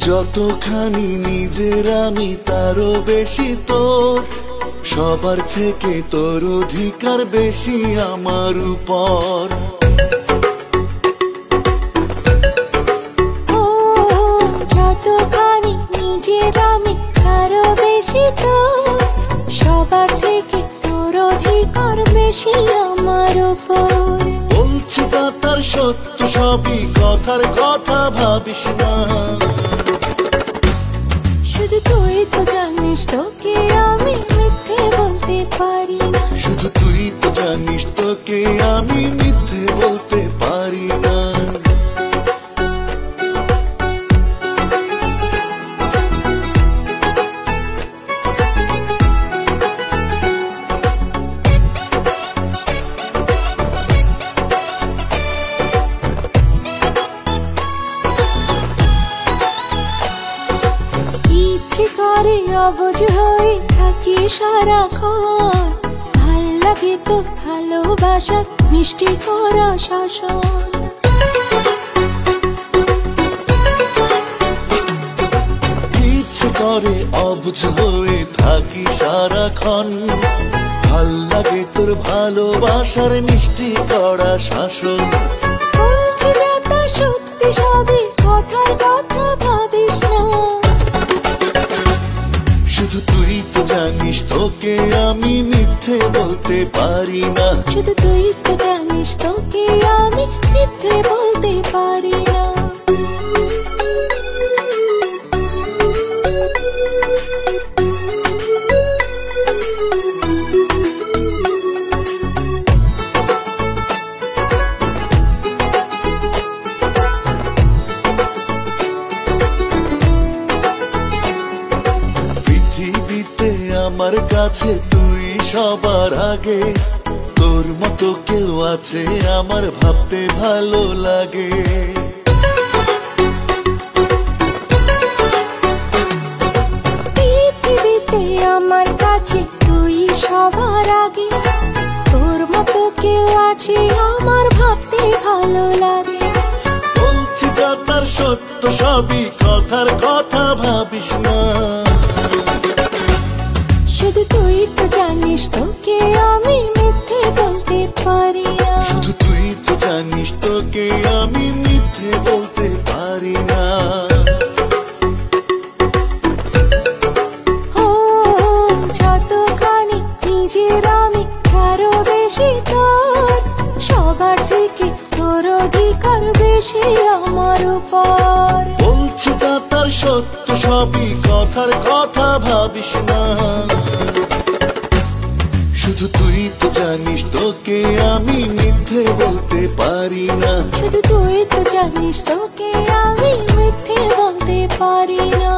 যতখানি নিজের আমি তারও বেশি তোর, সবার থেকে তোর অধিকার বেশি আমার উপর। যতখানি নিজের আমি তারও বেশি তোর, সবার থেকে তোর অধিকার বেশি আমার উপর। বলছি তা তার সত্য সবই, কথার কথা ভাবিস না। শুধু তুই তো জানিস তোকে আমি মিথ্যে বলতে পারি না। শুধু তুই তো জানিস তোকে আমি মিথ্যে বলতে পারি না। ইচ্ছে করে অবুঝ হয়ে থাকি সারাক্ষণ, ভাল লাগে তো ভালোবাসার মিষ্টি করা শাসন। ইচ্ছে করে অবুঝ হয়ে থাকি সারাক্ষণ, ভাল লাগে তোর ভালোবাসার মিষ্টি করা শাসন। বলছি যাতা সত্যি সবই, কথার কথা ভাবিস না। শুধু তুই তো জানিস তোকে আমি মিথ্যে বলতে পারি না। শুধু তুই তো জানিস তোকে আমি মিথ্যে বলতে পারি না। পৃথিবীতে আমার কাছে তুই সবার আগে, তোর মতো কেউ আছে আমার ভাবতে ভালো লাগে। পৃথিবীতে আমার কাছে তুই সবার আগে, তোর মতো কেউ আছে আমার ভাবতে ভালো লাগে। বলছি যা তার সত্য সবই, কথার কথা ভাবিস না। শুধু তুই তো জানিস তোকে আমি মিথ্যে বলতে পারি না। শুধু তুই তো জানিস তোকে আমি মিথ্যে বলতে পারি না। ও যতখানি নিজের আমি তারও বেশি তোর, সবার থেকে তোর অধিকার বেশি আমার উপর। বলছি তা তার সত্য সবই, কথার কথা ভাবিস না। শুধু তুই তো জানিস তোকে আমি মিথ্যে বলতে পারি না। শুধু তুই তো জানিস তোকে আমি মিথ্যে বলতে পারি না।